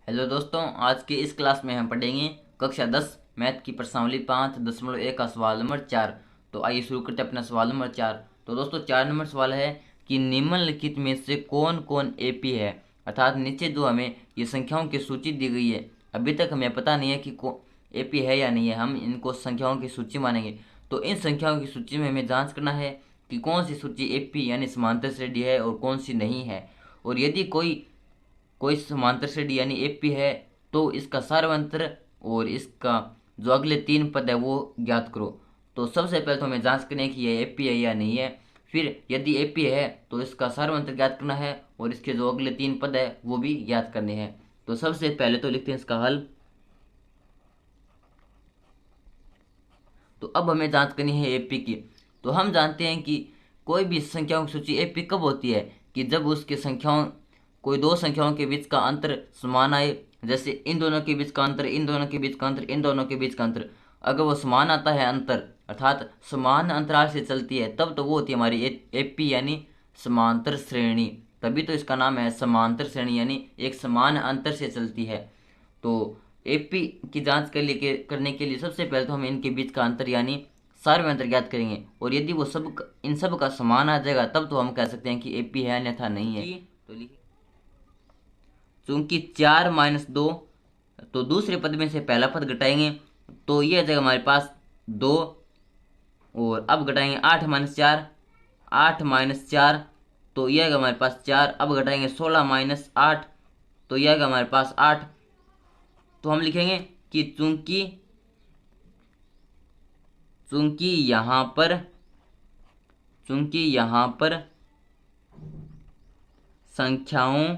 Hello दोस्तों, आज के इस क्लास में हम पढ़ेंगे कक्षा 10 मैथ की प्रश्नावली 5.1 का सवाल नंबर 4। तो आइए शुरू करते हैं अपना सवाल नंबर 4। तो दोस्तों 4 नंबर सवाल है कि निम्नलिखित में से कौन कौन एपी है। अर्थात नीचे जो हमें ये संख्याओं की सूची दी गई है, अभी तक हमें पता नहीं है कि एपी है या नहीं है। हम इनको संख्याओं की सूची मानेंगे। तो इन संख्याओं की सूची में हमें जांच करना है कि कौन सी सूची एपी यानी समांतर श्रेणी है और कौन सी नहीं है। और यदि कोई कोई समांतर श्रेणी यानी एपी है तो इसका सारवंत्र और इसका जो अगले तीन पद है वो ज्ञात करो। तो सबसे पहले तो हमें जांच करें कि ये एपी है या नहीं है। फिर यदि एपी है तो इसका सारवंत्र ज्ञात करना है और इसके जो अगले तीन पद है वो भी ज्ञात करने हैं। तो सबसे पहले तो लिखते हैं इसका हल। तो अब हमें जांच करनी है एपी की। तो हम जानते हैं कि कोई भी संख्याओं की सूची एपी कब होती है कि जब उसके संख्याओं कोई दो संख्याओं के बीच का अंतर समान आए। जैसे इन दोनों के बीच का अंतर, इन दोनों के बीच का अंतर, इन दोनों के बीच का अंतर, अगर वो समान आता है अंतर अर्थात समान अंतराल से चलती है तब तो वो होती है हमारी एपी यानी समांतर श्रेणी। तभी तो इसका नाम है समांतर श्रेणी यानी एक समान अंतर से चलती है। तो एपी की जांच करने के लिए सबसे पहले तो हम इनके बीच का अंतर यानी सार्वय अंतर ज्ञात करेंगे। और यदि वो सब इन सब का समान आ जाएगा तब तो हम कह सकते हैं कि एपी है अन्यथा नहीं है। तो लिखिए चूंकि 4-2, तो दूसरे पद में से पहला पद घटाएंगे तो ये आ जाएगा हमारे पास 2। और अब घटाएंगे 8-4, 8-4, तो ये आएगा हमारे पास 4। अब घटाएंगे 16-8, तो ये आएगा हमारे पास 8। तो हम लिखेंगे कि चूंकि चूंकि यहाँ पर चूंकि यहाँ पर संख्याओं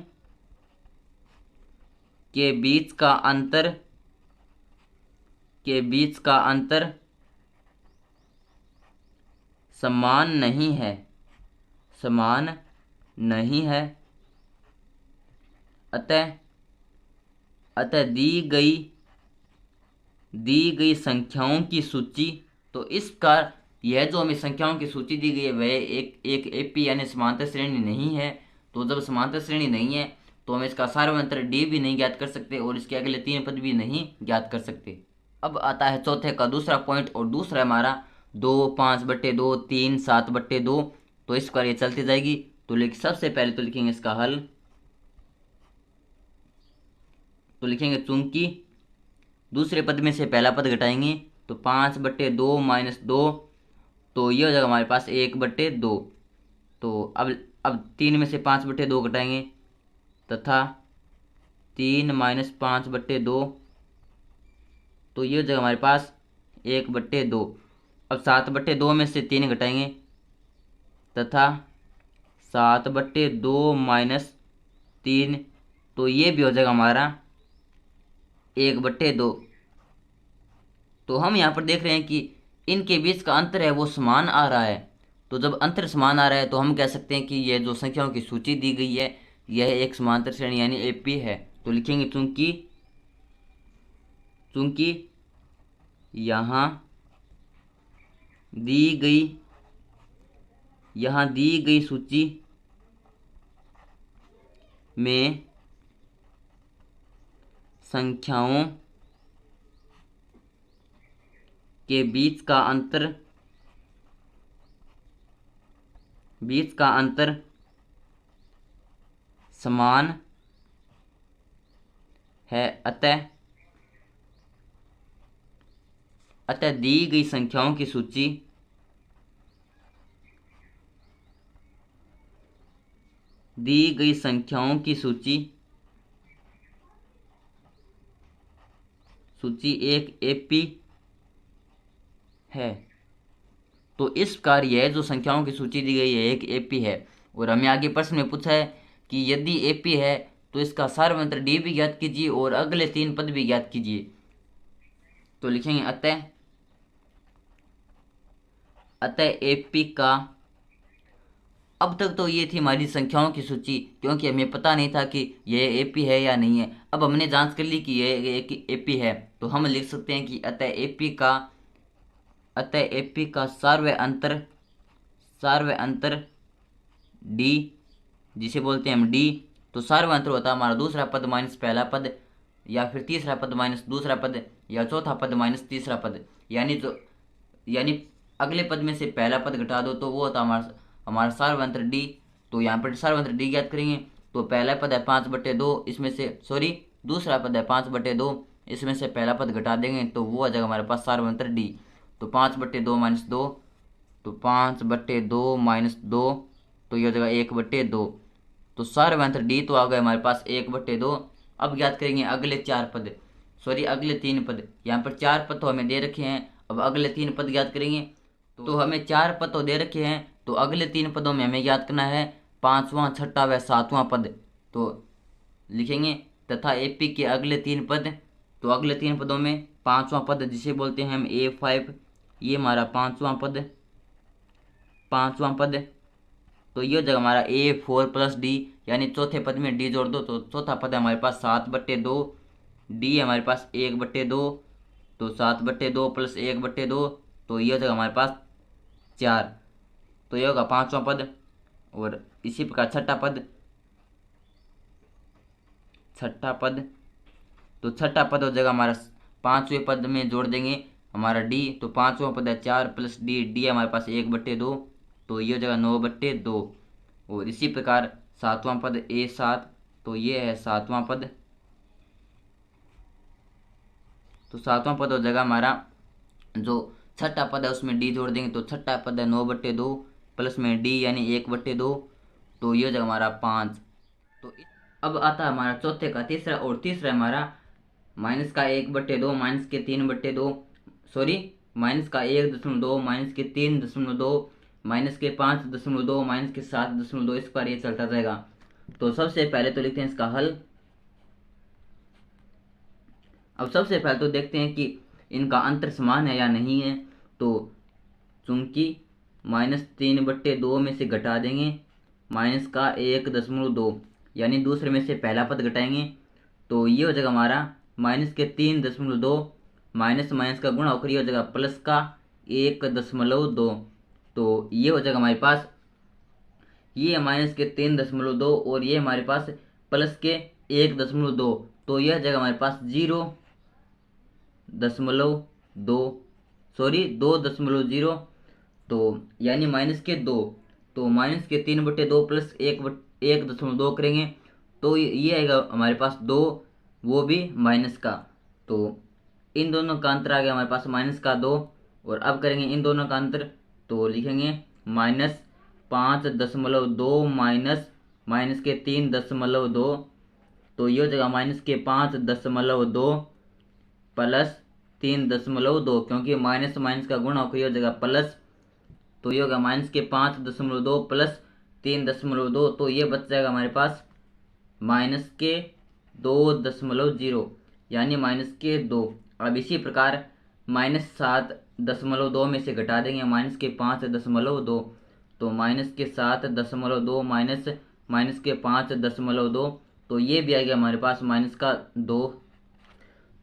के बीच का अंतर समान नहीं है, समान नहीं है, अतः अतः दी गई संख्याओं की सूची। तो इस प्रकार यह जो हमें संख्याओं की सूची दी गई है वह एक एपी यानी समांतर श्रेणी नहीं है। तो जब समांतर श्रेणी नहीं है तो हम इसका सार्वंत्र डी भी नहीं ज्ञात कर सकते और इसके अगले तीन पद भी नहीं ज्ञात कर सकते। अब आता है चौथे का दूसरा पॉइंट, और दूसरा हमारा 2-5/2, 3-7/2। तो इस पर ये चलती जाएगी। तो सबसे पहले तो लिखेंगे इसका हल। तो लिखेंगे चूंकि दूसरे पद में से पहला पद घटाएंगे तो 5/2-2, तो ये हो जाएगा हमारे पास 1/2। तो अब 3 में से 5/2 घटाएंगे तथा 3-5/2, तो ये हो जाएगा हमारे पास 1/2। अब 7/2 में से 3 घटाएंगे तथा 7/2-3, तो ये भी हो जाएगा हमारा 1/2। तो हम यहाँ पर देख रहे हैं कि इनके बीच का अंतर है वो समान आ रहा है। तो जब अंतर समान आ रहा है तो हम कह सकते हैं कि यह जो संख्याओं की सूची दी गई है यह एक समांतर श्रेणी यानी एपी है। तो लिखेंगे चूंकि चूंकि यहाँ दी गई सूची में संख्याओं के बीच का अंतर समान है, अतः दी गई संख्याओं की सूची एक एपी है। तो इस प्रकार यह जो संख्याओं की सूची दी गई है एक एपी है। और हमें आगे प्रश्न में पूछा है कि यदि एपी है तो इसका सार्वंत्र डी भी ज्ञात कीजिए और अगले तीन पद भी ज्ञात कीजिए। तो लिखेंगे अतः एपी का, अब तक तो ये थी हमारी संख्याओं की सूची क्योंकि हमें पता नहीं था कि यह एपी है या नहीं है। अब हमने जांच कर ली कि यह एक एपी है तो हम लिख सकते हैं कि अतः एपी का सार्वय अंतर डी, जिसे बोलते हैं हम डी। तो सार्वय अंतर होता है हमारा दूसरा पद माइनस पहला पद। या फिर तीसरा पद माइनस दूसरा पद या चौथा पद माइनस तीसरा पद, यानी अगले पद में से पहला पद घटा दो तो वो होता हमारा सार्वंत्र डी। तो यहाँ पर सार्वंत्र डी ज्ञात करेंगे। तो पहला पद है 5/2, इसमें से दूसरा पद है 5/2, इसमें से पहला पद घटा देंगे तो वो आ जाएगा हमारे पास सार्वंत्र डी। तो 5/2 माइनस 2, तो 5/2 माइनस 2, तो ये हो जाएगा 1/2। तो सार्वंत्र डी तो आ गए हमारे पास 1/2। अब ज्ञात करेंगे अगले अगले 3 पद। यहाँ पर 4 पद तो हमें दे रखे हैं, अब अगले 3 पद ज्ञात करेंगे। तो हमें 4 पद तो दे रखे हैं, तो अगले 3 पदों में हमें ज्ञात करना है 5वां, 6वां व 7वां पद। तो लिखेंगे तथा एपी के अगले 3 पद। तो अगले 3 पदों में 5वां पद जिसे बोलते हैं हम A5, ये हमारा 5वां पद। तो ये हो जाएगा हमारा A4 प्लस डी, यानी चौथे पद में डी जोड़ दो तो चौथा पद है हमारे पास 7/2, डी है हमारे पास 1/2, तो 7/2 प्लस 1/2, तो ये हो जाएगा हमारे पास 4। तो ये होगा 5वां पद। और इसी प्रकार छठा पद, तो छठा पद हो जाएगा हमारा 5वें पद में जोड़ देंगे हमारा डी। तो 5वां पद है 4 प्लस डी, डी है हमारे पास 1/2, तो ये हो जाएगा 9/2। और इसी प्रकार 7वां पद A7, तो ये है 7वां पद। तो 7वां पद हो जाएगा हमारा, जो छठा पद है उसमें डी जोड़ देंगे तो छठा पद है 9/2 प्लस में डी यानी 1/2, तो ये हो जाएगा हमारा 5। तो अब आता है हमारा चौथे का तीसरा, और तीसरा हमारा माइनस का 1/2 माइनस के 3/2, माइनस का 1.2 माइनस के 3.2 माइनस के 5.2 माइनस के 7.2, इस पर ये चलता जाएगा। तो सबसे पहले तो लिखते हैं इसका हल। अब सबसे पहले तो देखते हैं कि इनका अंतर समान है या नहीं है। तो चूंकि -3/2 में से घटा देंगे माइनस का 1.2, यानी दूसरे में से पहला पद घटाएंगे तो ये हो जाएगा हमारा माइनस के 3.2, माइनस माइनस का गुणा होकर ये हो जाएगा प्लस का 1.2। तो ये हो जाएगा हमारे पास, ये माइनस के 3.2 और ये हमारे पास प्लस के 1.2, तो यह जाएगा हमारे पास 2.0, तो यानी माइनस के 2। तो माइनस के 3/2 प्लस 1.2 करेंगे तो ये आएगा हमारे पास 2, वो भी माइनस का। तो इन दोनों का अंतर आ गया हमारे पास -2। और अब करेंगे इन दोनों का अंतर, तो लिखेंगे -5.2 माइनस के 3.2, तो ये हो जाएगा माइनस के 5.2 प्लस 3.2, क्योंकि माइनस माइनस का गुणा होकर ये हो जाएगा प्लस। तो ये होगा माइनस के 5.2 प्लस 3.2, तो ये बच जाएगा हमारे पास माइनस के 2.0, यानी माइनस के 2। अब इसी प्रकार -7.2 में से घटा देंगे माइनस के 5.2, तो माइनस के 7.2 माइनस के 5.2, तो ये भी आ गया हमारे पास -2।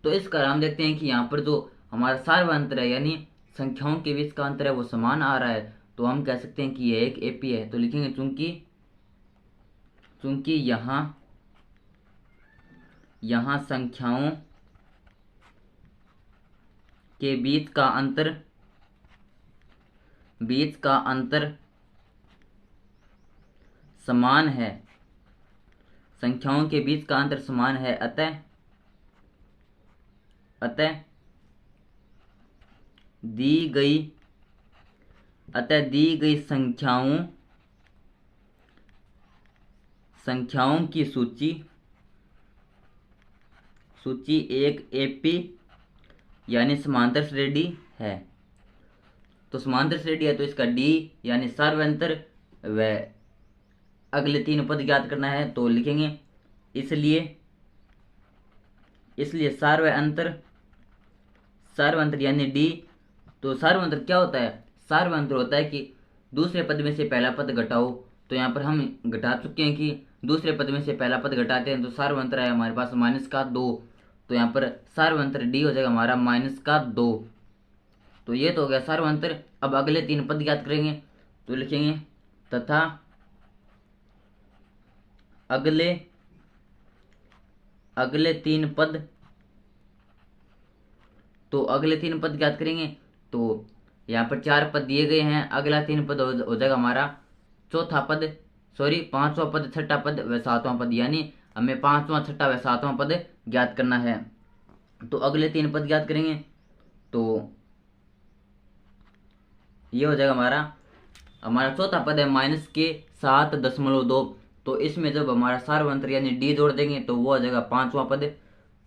तो इस कारण हम देखते हैं कि यहाँ पर जो हमारा सार्वंत्र है यानी संख्याओं के बीच का अंतर है वो समान आ रहा है, तो हम कह सकते हैं कि यह एक एपी है। तो लिखेंगे चूंकि यहाँ संख्याओं के बीच का अंतर समान है, संख्याओं के बीच का अंतर समान है, अतः दी गई संख्याओं की सूची एक एपी यानी समांतर श्रेणी है। तो समांतर श्रेणी है तो इसका डी यानी सार्वंतर व अगले 3 पद ज्ञात करना है। तो लिखेंगे इसलिए सार्वंतर यानी डी। तो सार्वंतर क्या होता है? सार्वंतर होता है कि दूसरे पद में से पहला पद घटाओ। तो यहाँ पर हम घटा चुके हैं कि दूसरे पद में से पहला पद घटाते हैं तो सार्वंतर है हमारे पास -2। तो यहाँ पर सार्वंतर डी हो जाएगा हमारा -2। तो ये तो हो गया सार्वंतर। अब अगले 3 पद ज्ञात करेंगे तो लिखेंगे तथा अगले 3 पद तो अगले 3 पद ज्ञात करेंगे। तो यहाँ पर 4 पद दिए गए हैं, अगला 3 पद हो जाएगा हमारा चौथा पद, सॉरी 5वां पद, छठा पद व 7वां पद, यानी हमें 5वां, छठा व 7वां पद ज्ञात करना है। तो अगले 3 पद ज्ञात करेंगे। तो ये हो जाएगा हमारा चौथा पद है -7.2। तो इसमें जब हमारा सार्वंत्र यानी डी जोड़ देंगे तो वो हो जाएगा 5वां पद।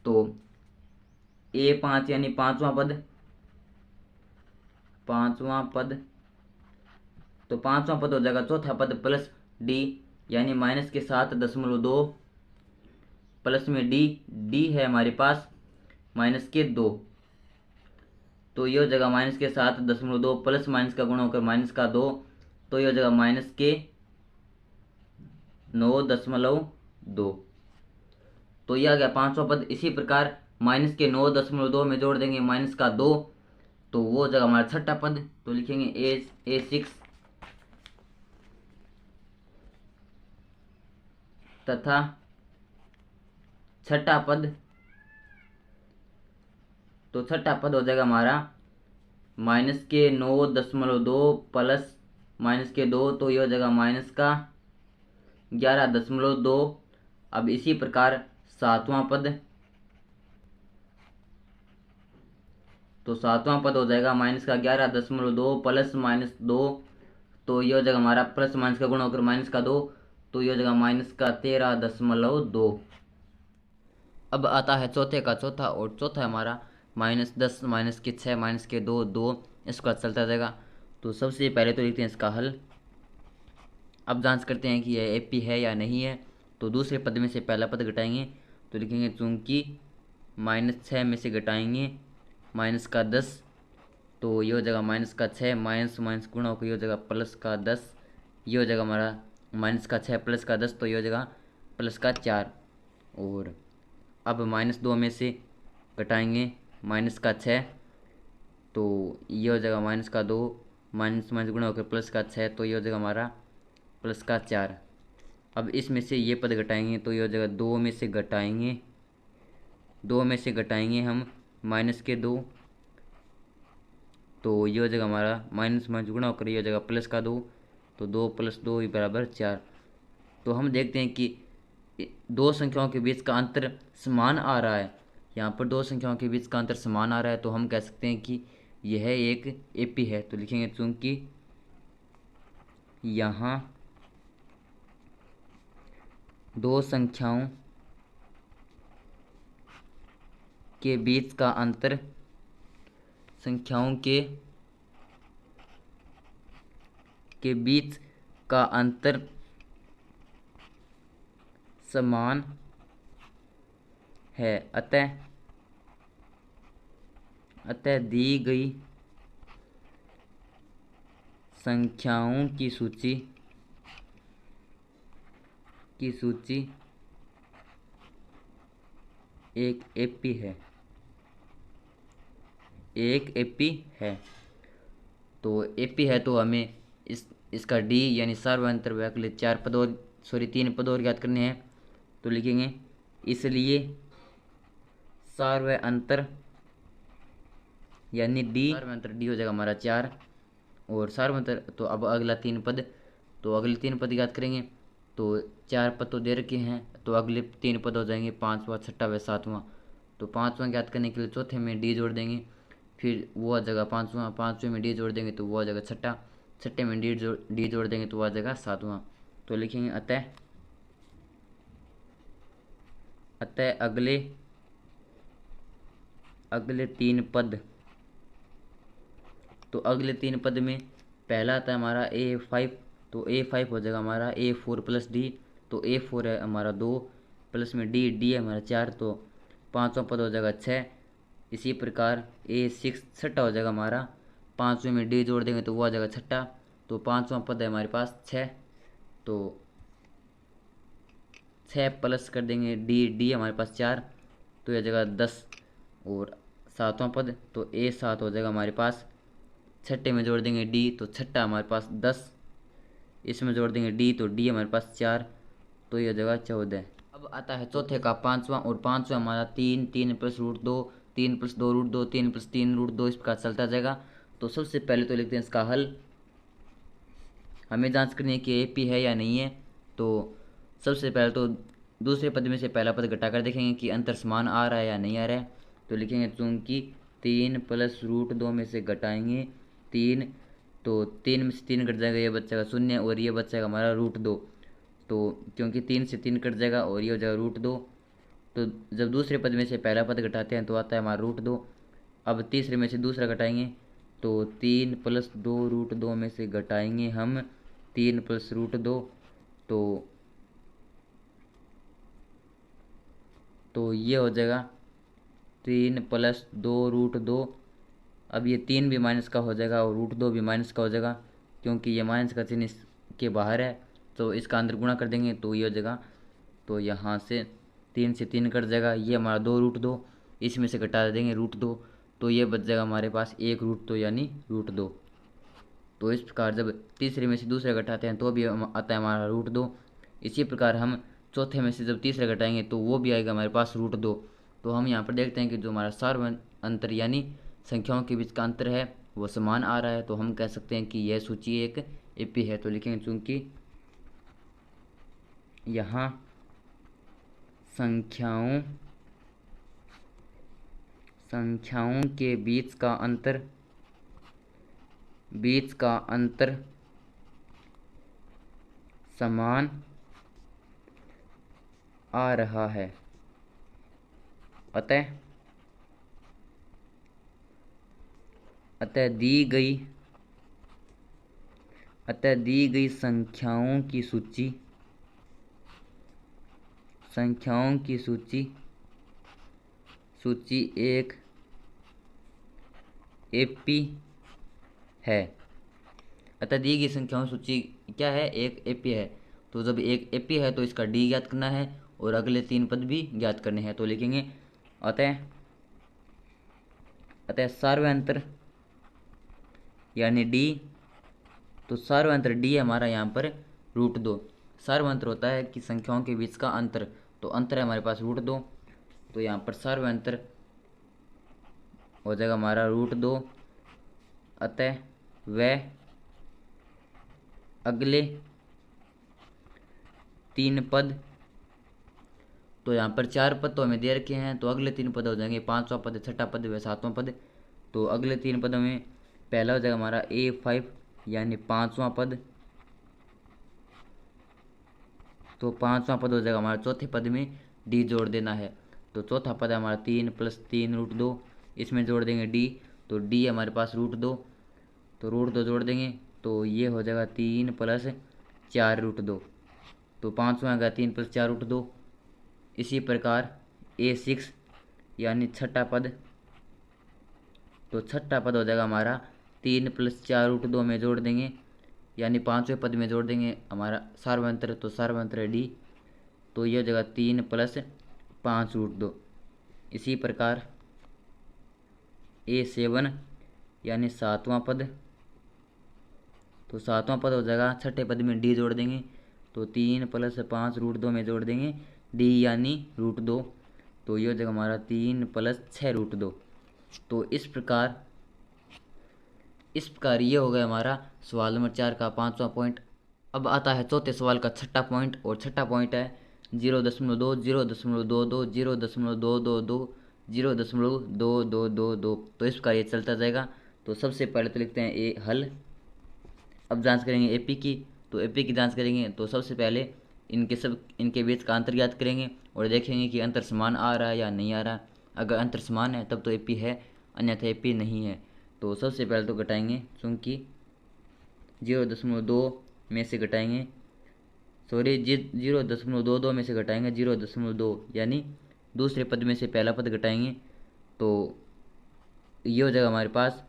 तो A5 यानी 5वां पद, 5वां पद। तो 5वां पद हो जाएगा चौथा पद प्लस डी, यानी -7.2 प्लस में डी है हमारे पास -2। तो ये हो जाएगा -7.2 प्लस माइनस का गुणा होकर -2। तो ये हो जाएगा -9.2। तो ये आ गया 5वां पद। इसी प्रकार -9.2 में जोड़ देंगे -2, तो वो हो जाएगा हमारा छठा पद। तो लिखेंगे A6 तथा छठा पद। तो छठा पद हो जाएगा हमारा -9.2 प्लस -2। तो ये हो जाएगा -11.2। अब इसी प्रकार 7वां पद। तो 7वां पद हो जाएगा -11.2 प्लस -2। तो ये हो जाएगा हमारा प्लस माइनस का गुणा होकर -2। तो ये हो जाएगा -13.2। अब आता है चौथे का चौथा, और चौथा है हमारा -10, -6, -2, 2, इसका चलता जाएगा। तो सबसे पहले तो लिखते हैं इसका हल। अब जांच करते हैं कि यह एपी है या नहीं है। तो दूसरे पद में से पहला पद घटाएंगे। तो लिखेंगे चूंकि -6 में से घटाएंगे -10। तो ये हो जाएगा -6, माइनस माइनस गुणा होकर ये हो जाएगा +10। ये हो जाएगा हमारा -6 +10। तो ये हो जाएगा +4। और अब -2 में से घटाएंगे -6। तो ये हो जाएगा -2, माइनस माइनस गुणा होकर +6। तो ये हो जाएगा हमारा +4। अब इसमें से ये पद घटाएंगे। तो ये हो जाएगा 2 में से घटाएंगे हम -2। तो ये हो जाएगा हमारा माइनस माइनस गुणा होकर ये हो जाएगा +2। तो 2 + 2 = 4। तो हम देखते हैं कि दो संख्याओं के बीच का अंतर समान आ रहा है। यहाँ पर दो संख्याओं के बीच का अंतर समान आ रहा है, तो हम कह सकते हैं कि यह एक एपी है। तो लिखेंगे चूंकि यहाँ दो संख्याओं के बीच का अंतर बीच का अंतर समान है, अतः दी गई संख्याओं की सूची एक एपी है। तो एपी है तो हमें इसका डी यानी सार्वभौमिक व अगले 3 पद और ज्ञात करने हैं। तो लिखेंगे इसलिए सार्वभौमिक यानी सार्वभौमिक डी हो जाएगा हमारा 4। और सार्वभौमिक तो अब अगला 3 पद। तो अगले 3 पद ज्ञात करेंगे। तो 4 पद तो दे रखे हैं, तो अगले 3 पद हो जाएंगे 5वां, छठा व 7वां। तो 5वां ज्ञात करने के लिए चौथे में डी जोड़ देंगे, फिर वो आ जाएगा 5वां, 5वें में डी जोड़ देंगे तो वो आ जाएगा छठा, छठे में डी जोड़ देंगे तो वो आ जाएगा 7वां। तो लिखेंगे अतः अगले 3 पद। तो अगले 3 पद में पहला आता है हमारा A5। तो A5 हो जाएगा हमारा A4 + D। तो A4 है हमारा 2 प्लस में D है हमारा 4। तो 5वां पद हो जाएगा 6। इसी प्रकार A6 छठा हो जाएगा हमारा, 5वें में D जोड़ देंगे तो वो आ जाएगा छठा। तो 5वां पद है हमारे पास 6। तो 6 प्लस कर देंगे D हमारे पास 4। तो यह जगह 10। और 7वां पद तो A7 हो जाएगा हमारे पास, छठे में जोड़ देंगे D तो छठा हमारे पास 10। इसमें जोड़ देंगे D तो D हमारे पास 4। तो यह जगह 14। अब आता है चौथे का 5वां, और 5वां हमारा 3 + √2, 3+2√2, 3+3√2, इस प्रकार चलता जाएगा। तो सबसे पहले तो लिखते हैं इसका हल। हमें जांच करनी है कि AP है या नहीं है। तो सबसे पहले तो दूसरे पद में से पहला पद घटाकर देखेंगे कि अंतर समान आ रहा है या नहीं आ रहा है। तो लिखेंगे चूंकि 3+√2 में से घटाएंगे 3, तो 3 में से 3 कट जाएगा, ये बचेगा 0 और ये बचेगा हमारा √2। तो क्योंकि 3 से 3 कट जाएगा और ये हो जाएगा √2। तो जब दूसरे पद में से पहला पद घटाते हैं तो आता है हमारा √2। अब तीसरे में से दूसरा घटाएंगे तो 3+2√2 में से घटाएंगे हम 3+√2। तो ये हो जाएगा 3+2√2। अब ये 3 भी माइनस का हो जाएगा और √2 भी माइनस का हो जाएगा, क्योंकि ये माइनस का चिन्ह इसके बाहर है। तो इसका अंदर गुणा कर देंगे तो ये हो जाएगा। तो यहाँ से 3 से 3 कट जाएगा, ये हमारा 2√2, इसमें से घटा देंगे √2, तो ये बच जाएगा हमारे पास 1√2 यानी √2। तो इस प्रकार जब तीसरे में से दूसरे घटाते हैं तो भी आता है हमारा √2। इसी प्रकार हम चौथे में से जब तीसरे घटाएंगे तो वो भी आएगा हमारे पास √2। तो हम यहाँ पर देखते हैं कि जो हमारा सार्वधातुक अंतर यानी संख्याओं के बीच का अंतर है वो समान आ रहा है। तो हम कह सकते हैं कि यह सूची एक AP है। तो लिखेंगे चूंकि यहाँ संख्याओं के बीच का अंतर समान आ रहा है, अतः दी गई संख्याओं की सूची एक AP है। अतः दी गई संख्याओं की सूची क्या है, एक AP है। तो जब एक AP है तो इसका D ज्ञात करना है और अगले 3 पद भी ज्ञात करने हैं। तो लिखेंगे अतः सार्वधातुक यानी D। तो सार्वधातुक D हमारा यहाँ पर √2। सार्वधातुक होता है कि संख्याओं के बीच का अंतर, तो अंतर है हमारे पास √2। तो यहाँ पर सार्वधातुक हो जाएगा हमारा √2। अतः वह अगले 3 पद, तो यहाँ पर 4 पद तो हमें दे रखे हैं, तो अगले 3 पद हो जाएंगे 5वां पद, 6ठा पद व 7वां पद। तो अगले 3 पदों में पहला हो जाएगा हमारा A5 यानी 5वां पद। तो 5वां पद हो जाएगा हमारा चौथे पद में D जोड़ देना है। तो चौथा पद है हमारा 3+3√2, इसमें जोड़ देंगे D। तो D हमारे पास √2, तो √2 जोड़ देंगे तो ये हो जाएगा 3+4√2। तो 5वां आएगा 3+4√2। इसी प्रकार A6 यानी 6ठा पद, तो 6ठा पद हो जाएगा हमारा 3+4√2 में जोड़ देंगे यानी 5वें पद में जोड़ देंगे हमारा सार्वधातुक, तो सार्वधातुक है D। तो यह हो जाएगा 3+5√2। इसी प्रकार A7 यानी 7वां पद, तो 7वां पद हो जाएगा 6ठे पद में D जोड़ देंगे, तो 3+5√2 में जोड़ देंगे D यानी √2। तो ये हो जाएगा हमारा 3+6√2। तो इस प्रकार ये हो गया हमारा सवाल नंबर 4 का 5वां पॉइंट। अब आता है चौथे सवाल का 6ठा पॉइंट, और 6ठा पॉइंट है 0.2, 0.22, 0.222, 0.2222। तो इस प्रकार ये चलता जाएगा। तो सबसे पहले तो लिखते हैं ए हल। अब जांच करेंगे AP की। तो AP की जांच करेंगे तो सबसे पहले इनके बीच का अंतर ज्ञात करेंगे और देखेंगे कि अंतर समान आ रहा है या नहीं आ रहा। अगर अंतर समान है तब तो AP है, अन्यथा AP नहीं है। तो सबसे पहले तो घटाएंगे, चूँकि 0.2 में से घटाएंगे, 0.22 में से घटाएंगे 0.2 यानी दूसरे पद में से पहला पद घटाएंगे। तो ये हो जाएगा हमारे पास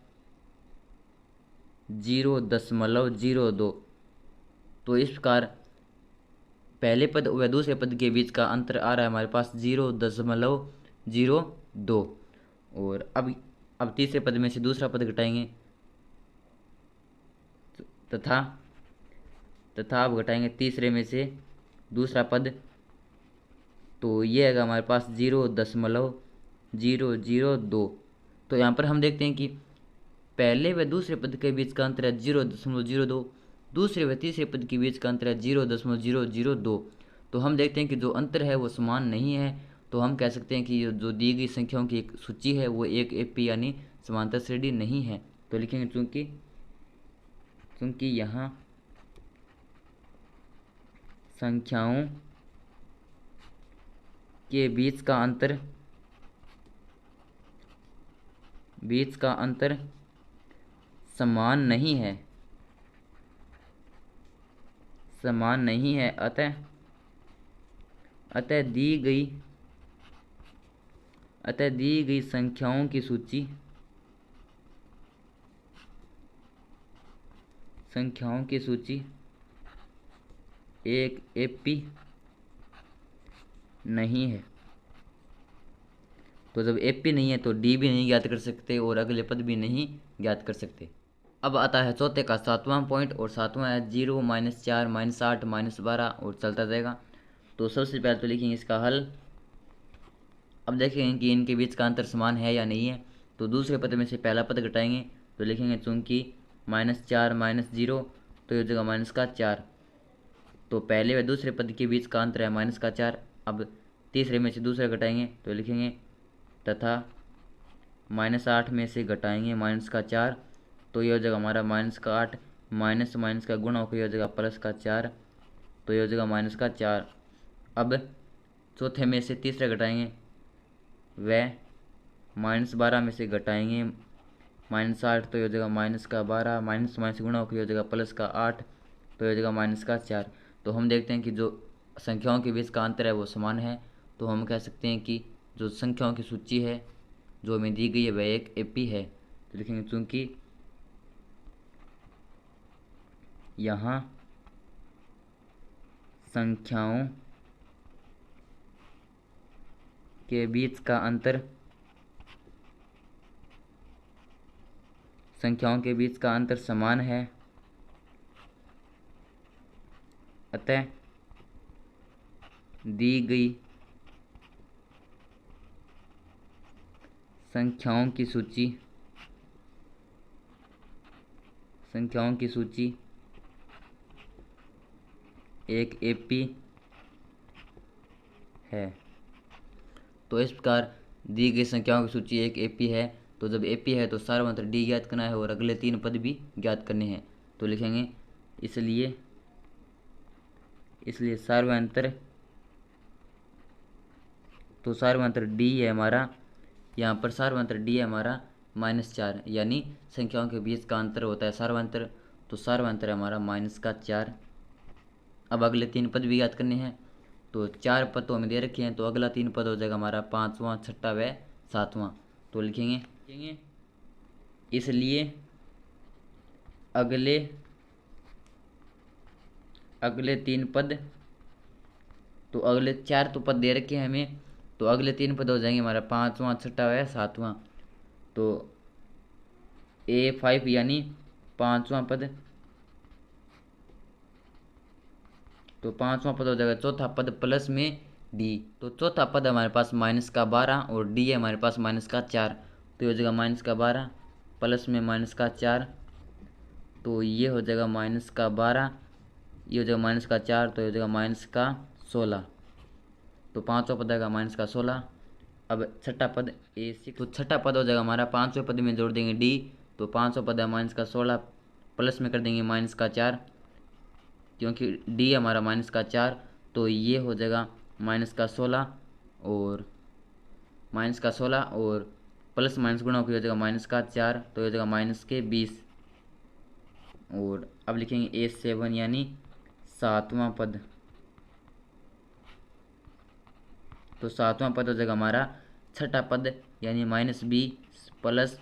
0.02। तो इस प्रकार पहले पद व दूसरे पद के बीच का अंतर आ रहा है हमारे पास 0.02। और अब तीसरे पद में से दूसरा पद घटाएंगे, तथा अब घटाएंगे तीसरे में से दूसरा पद। तो ये है हमारे पास 0.002। तो यहाँ पर हम देखते हैं कि पहले व दूसरे पद के बीच का अंतर है 0.02, दूसरे व तीसरे पद के बीच का अंतर है 0.002। तो हम देखते हैं कि जो अंतर है वो समान नहीं है। तो हम कह सकते हैं कि जो दी गई संख्याओं की एक सूची है वो एक एपी यानी समांतर श्रेणी नहीं है। तो लिखेंगे चूंकि यहाँ संख्याओं के बीच का अंतर समान नहीं है, अतः दी गई संख्याओं की सूची एक एपी नहीं है। तो जब एपी नहीं है तो डी भी नहीं ज्ञात कर सकते और अगले पद भी नहीं ज्ञात कर सकते। अब आता है चौथे का 7वां पॉइंट, और 7वां है 0, -4, -8, -12 और चलता जाएगा। तो सबसे पहले तो लिखेंगे इसका हल। अब देखेंगे कि इनके बीच का अंतर समान है या नहीं है। तो दूसरे पद में से पहला पद घटाएंगे तो लिखेंगे चूंकि -4 -0 तो ये जगह -4। तो पहले व दूसरे पद के बीच का अंतर है -4। अब तीसरे में से दूसरा घटाएंगे तो लिखेंगे तथा -8 में से घटाएंगे -4। तो यह हो जाएगा हमारा -8, माइनस माइनस का गुणा होकर यह हो जाएगा +4। तो यह हो जाएगा -4। अब चौथे में से तीसरा घटाएंगे वह -12 में से घटाएंगे -8। तो यह हो जाएगा -12, माइनस माइनस गुणा होकर यह हो जाएगा +8। तो यह हो जाएगा -4। तो हम देखते हैं कि जो संख्याओं के बीच का अंतर है वो समान है। तो हम कह सकते हैं कि जो संख्याओं की सूची है जो हमें दी गई है वह एक एपी है। तो लिखेंगे चूंकि यहाँ संख्याओं के बीच का अंतर समान है, अतः दी गई संख्याओं की सूची एक एपी है। तो इस प्रकार दी गई संख्याओं की सूची एक एपी है। तो जब एपी है तो सार्वंत्र डी ज्ञात करना है और अगले 3 पद भी ज्ञात करने हैं। तो लिखेंगे इसलिए सार्वंत्र डी है हमारा, यहाँ पर सार्वंत्र डी है हमारा -4, यानी संख्याओं के बीच का अंतर होता है सार्वंत्र। तो सार्वंत्र है हमारा -4। अब अगले 3 पद भी याद करने हैं। तो 4 पद तो हमें दे रखे हैं, तो अगला 3 पद हो जाएगा हमारा 5वां, 6वां व 7वां। तो लिखेंगे इसलिए अगले 3 पद, तो अगले 4 तो पद दे रखे हैं हमें, तो अगले 3 पद हो जाएंगे हमारा 5वां, 6वां व 7वां। तो A5 यानी 5वां पद, तो 5वां पद हो जाएगा चौथा पद प्लस में डी। तो चौथा पद हमारे पास -12 और डी है हमारे पास -4। तो ये हो जाएगा -12 प्लस में -4। तो ये हो जाएगा -12, ये हो जाएगा -4। तो ये हो जाएगा -16। तो 5वां पद आएगा -16। अब छठा पद A6, तो छठा पद हो जाएगा हमारा 5वें पद में जोड़ देंगे डी। तो 5वां पद है -16 प्लस में कर देंगे -4, क्योंकि डी हमारा -4। तो ये हो जाएगा -16 और प्लस माइनस गुणा होकर हो जाएगा -4। तो हो जाएगा -20। और अब लिखेंगे A7 यानी 7वां पद। तो 7वां पद हो जाएगा हमारा छठा पद यानी -20 प्लस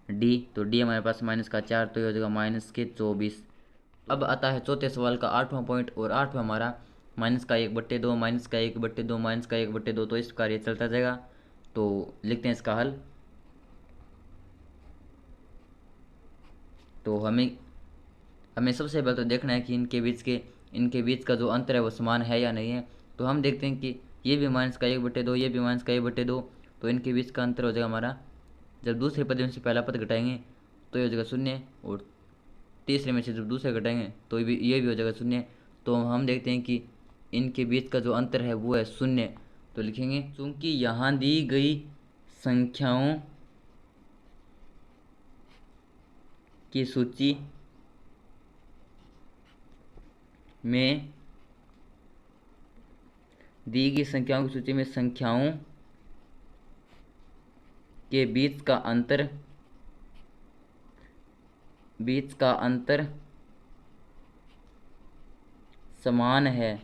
डी। तो डी हमारे पास -4। तो ये हो जाएगा -24। अब आता है चौथे सवाल का 8वां पॉइंट, और 8वां हमारा -1/2, -1/2, -1/2। तो इस प्रकार ये चलता जाएगा। तो लिखते हैं इसका हल। तो हमें सबसे पहले तो देखना है कि इनके बीच का जो अंतर है वो समान है या नहीं है। तो हम देखते हैं कि ये भी -1/2, ये भी -1/2, तो इनके बीच का अंतर हो जाएगा हमारा, जब दूसरे पद में से पहला पद घटाएंगे तो ये हो जाएगा 0, और तीसरे में से जब दूसरे घटाएंगे तो ये भी हो जाएगा 0। तो हम देखते हैं कि इनके बीच का जो अंतर है वो है 0। तो लिखेंगे चूंकि यहाँ दी गई संख्याओं की सूची में दी गई संख्याओं की सूची में संख्याओं के बीच का अंतर समान है,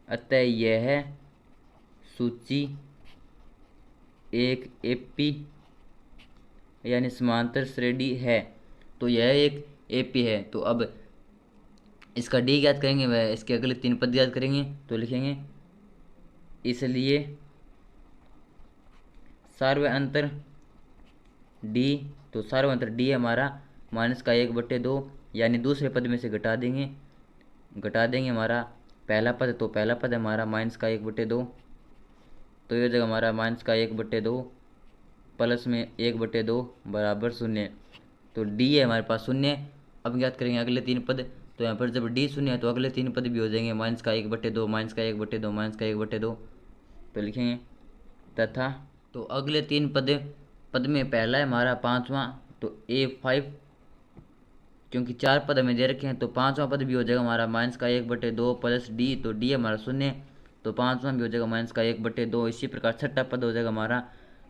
अतः यह सूची एक एपी यानी समांतर श्रेणी है। तो यह एक एपी है। तो अब इसका डी ज्ञात करेंगे, वह इसके अगले 3 पद ज्ञात करेंगे। तो लिखेंगे इसलिए सार्व अंतर डी, तो सार्व अंतर डी हमारा -1/2, यानी दूसरे पद में से घटा देंगे हमारा पहला पद। तो पहला पद हमारा -1/2, तो ये हो जाएगा हमारा -1/2 प्लस में 1/2 बराबर 0। तो डी है हमारे पास 0। अब ज्ञात करेंगे अगले 3 पद। तो यहाँ पर जब डी 0 है तो अगले 3 पद भी हो जाएंगे -1/2 -1/2 -1/2। तो लिखेंगे तथा, तो अगले 3 पद में पहला है हमारा 5वां, तो A5, क्योंकि 4 पद हमें दे रखे हैं तो 5वां पद भी हो जाएगा हमारा -1/2 प्लस डी। तो डी हमारा 0, तो 5वां भी हो जाएगा -1/2। इसी प्रकार 6ठा पद हो जाएगा हमारा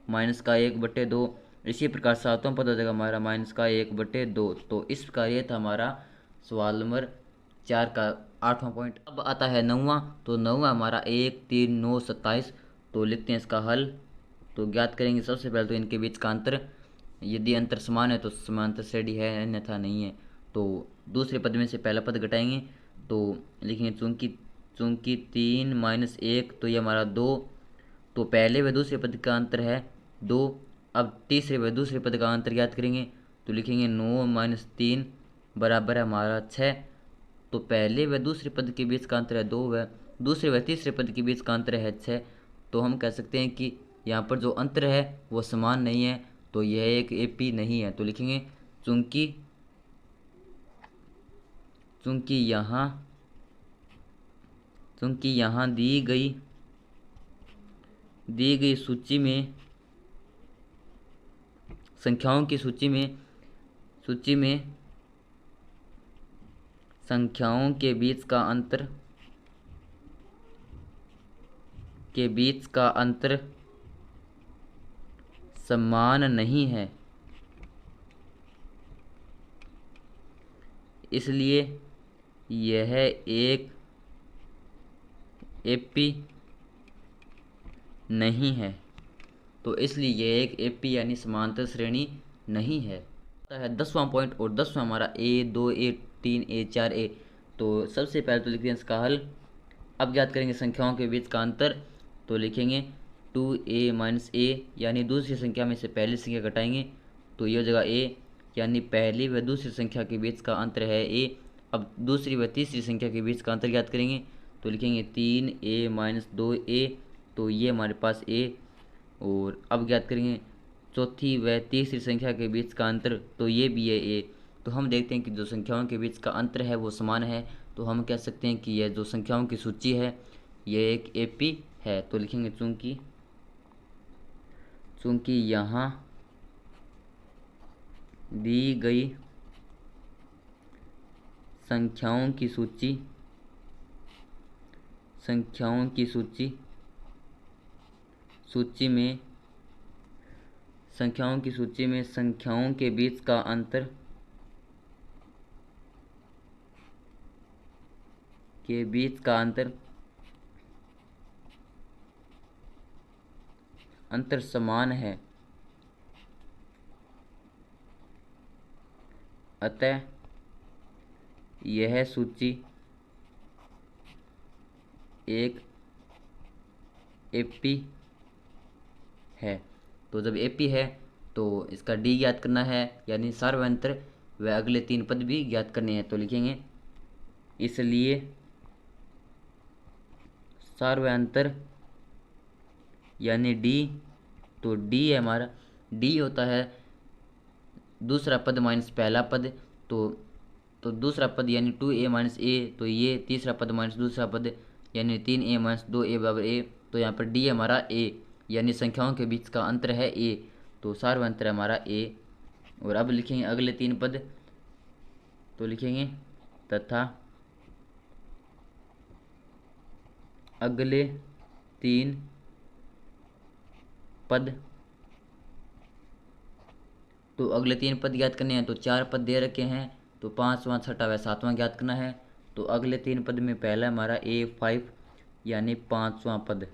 -1/2। इसी प्रकार 7वां पद हो जाएगा हमारा -1/2। तो इस प्रकार ये था हमारा सवाल नंबर 4 का 8वां पॉइंट। अब आता है 9वां। तो 9वां हमारा 1, 3, 9, 27। तो लिखते हैं इसका हल। तो ज्ञात करेंगे सबसे पहले तो इनके बीच का अंतर, यदि अंतर समान है तो समांतर श्रेणी है, अन्यथा नहीं है। तो दूसरे पद में से पहला पद घटाएंगे तो लिखेंगे चूंकि 3 - 1, तो ये हमारा 2। तो पहले व दूसरे पद का अंतर है 2। अब तीसरे व दूसरे पद का अंतर ज्ञात करेंगे तो लिखेंगे 9 - 3 बराबर है हमारा 6। तो पहले व दूसरे पद के बीच का अंतर है 2, व दूसरे व तीसरे पद के बीच का अंतर है 6। तो हम कह सकते हैं कि यहाँ पर जो अंतर है वो समान नहीं है, तो यह एक एपी नहीं है। तो लिखेंगे चूंकि यहाँ दी गई सूची में संख्याओं की सूची में संख्याओं के बीच का अंतर समान नहीं है, इसलिए यह एक एपी नहीं है। तो इसलिए यह एक एपी यानी समांतर श्रेणी नहीं है। आता है 10वां पॉइंट, और 10वां हमारा A2, A3, A4, A। तो सबसे पहले तो लिखते हैं इसका हल। अब ज्ञात करेंगे संख्याओं के बीच का अंतर। तो लिखेंगे 2A - A, यानी दूसरी संख्या में से पहली संख्या घटाएंगे तो ये हो जाएगा A, यानी पहली व दूसरी संख्या के बीच का अंतर है A। अब दूसरी व तीसरी संख्या के बीच का अंतर ज्ञात करेंगे तो लिखेंगे 3A - 2A, तो ये हमारे पास A। और अब ज्ञात करेंगे चौथी व तीसरी संख्या के बीच का अंतर, तो ये भी है A। तो हम देखते हैं कि जो संख्याओं के बीच का अंतर है वो समान है। तो हम कह सकते हैं कि यह जो संख्याओं की सूची है यह एक एपी है। तो लिखेंगे चूंकि यहाँ दी गई संख्याओं की सूची में संख्याओं के बीच का अंतर समान है, अतः यह सूची एक एपी है। तो जब एपी है तो इसका डी ज्ञात करना है, यानी सार्वंतर, व अगले 3 पद भी ज्ञात करने हैं। तो लिखेंगे इसलिए सार्वय अंतर यानी डी। तो डी है हमारा, डी होता है दूसरा पद माइनस पहला पद। तो दूसरा पद यानी 2a माइनस ए, तो ये तीसरा पद माइनस दूसरा पद यानी 3a माइनस 2a बराबर ए। तो यहाँ पर डी हमारा ए, यानी संख्याओं के बीच का अंतर है ए, तो सार्वय अंतर है हमारा ए। और अब लिखेंगे अगले 3 पद, तो लिखेंगे तथा अगले 3 पद। तो अगले 3 पद ज्ञात करने हैं, तो 4 पद दे रखे हैं, तो 5वां 6वां व 7वां ज्ञात करना है। तो अगले 3 पद में पहला हमारा A5 यानी 5वां पद,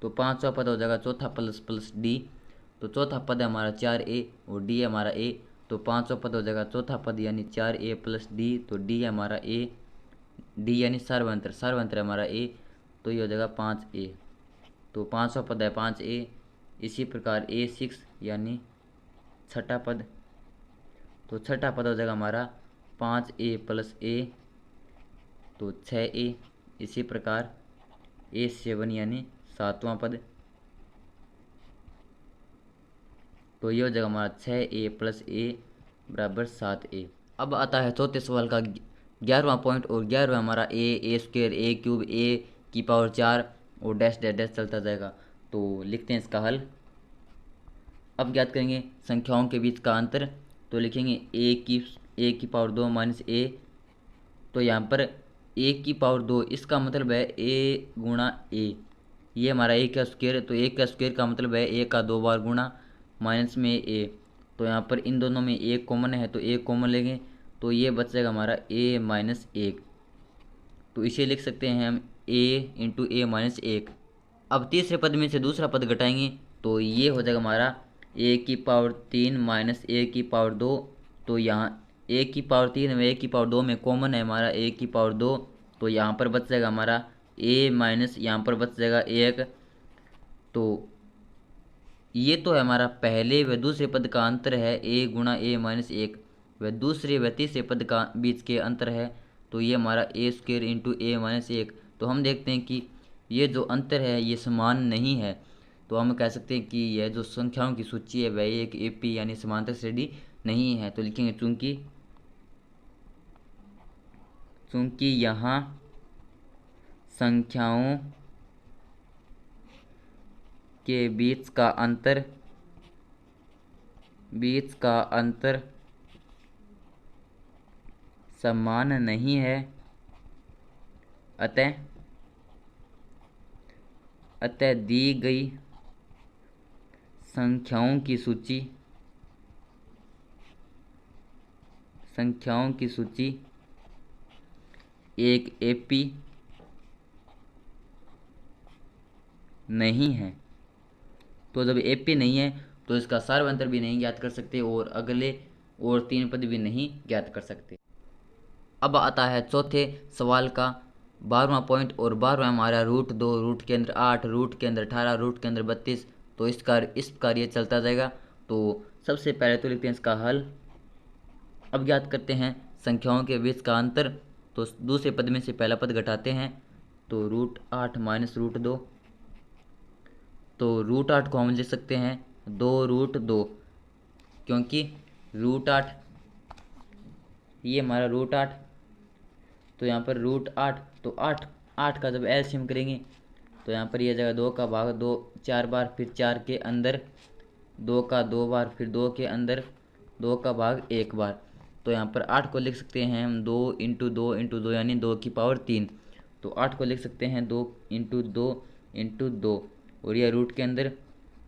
तो 5वां पद हो जाएगा चौथा प्लस प्लस डी। तो चौथा पद है हमारा 4a और डी है हमारा a, तो 5वां पद हो जाएगा चौथा पद यानी 4a प्लस डी, तो डी है हमारा a, डी यानी सार्वंतर, सार्वंतर है हमारा a, तो ये हो जाएगा 5a। तो 5वां पद है 5a। इसी प्रकार A6 यानी छठा पद, तो छठा पद हो जाएगा हमारा 5a प्लस a, तो 6a। इसी प्रकार A7 यानी 7वां पद, तो ये हो जाएगा हमारा 6a प्लस a बराबर 7a। अब आता है चौथे सवाल का 11वां पॉइंट, और 11वां हमारा a square a cube a की पावर 4 और डैश डैश डैश चलता जाएगा। तो लिखते हैं इसका हल। अब ज्ञात करेंगे संख्याओं के बीच का अंतर, तो लिखेंगे a की पावर 2 माइनस a। तो यहाँ पर a की पावर 2 इसका मतलब है a गुणा a, ये हमारा a का स्क्वायर, तो a का स्क्वायर का मतलब है a का 2 बार गुणा माइनस में a। तो यहाँ पर इन दोनों में a कॉमन है, तो a कॉमन लेंगे, तो ये बच जाएगा हमारा a माइनस 1। तो इसे लिख सकते हैं हम a इंटू a माइनस 1। अब तीसरे पद में से दूसरा पद घटाएंगे, तो ये हो जाएगा हमारा a की पावर 3 माइनस a की पावर 2। तो यहाँ a की पावर 3 में a की पावर 2 में कॉमन है हमारा a की पावर 2, तो यहाँ पर बच जाएगा हमारा a माइनस, यहाँ पर बच जाएगा 1। तो ये तो है हमारा पहले व दूसरे पद का अंतर है a गुणा a माइनस 1, व दूसरे व तीसरे पद का बीच के अंतर है, तो ये हमारा a square into a minus 1। तो हम देखते हैं कि ये जो अंतर है ये समान नहीं है, तो हम कह सकते हैं कि यह जो संख्याओं की सूची है वह एक एपी यानी समांतर श्रेणी नहीं है। तो लिखेंगे चूंकि यहाँ संख्याओं के बीच का अंतर समान नहीं है, अतः दी गई संख्याओं की सूची एक एपी नहीं है। तो जब एपी नहीं है तो इसका सार्वंतर भी नहीं ज्ञात कर सकते और अगले और 3 पद भी नहीं ज्ञात कर सकते। अब आता है चौथे सवाल का 12वां पॉइंट, और 12वां हमारा √2, रूट के अंदर 8, रूट के अंदर 18, रूट के अंदर 32। तो इस प्रकार ये चलता जाएगा। तो सबसे पहले तो लिखते हैं इसका हल। अब ज्ञात करते हैं संख्याओं के बीच का अंतर, तो दूसरे पद में से पहला पद घटाते हैं, तो √8 माइनस √2। तो √8 को हम लिख सकते हैं 2√2, क्योंकि √8 ये हमारा √8, तो यहाँ पर √8, तो 8 का जब एलसीएम करेंगे तो यहाँ पर ये जगह 2 का भाग 2 4 बार, फिर 4 के अंदर 2 का 2 बार, फिर 2 के अंदर 2 का भाग 1 बार। तो यहाँ पर 8 को लिख सकते हैं हम 2 इंटू 2 इंटू 2 यानी 2 की पावर 3। तो 8 को लिख सकते हैं 2 इंटू 2 इंटू 2, और यह रूट के अंदर।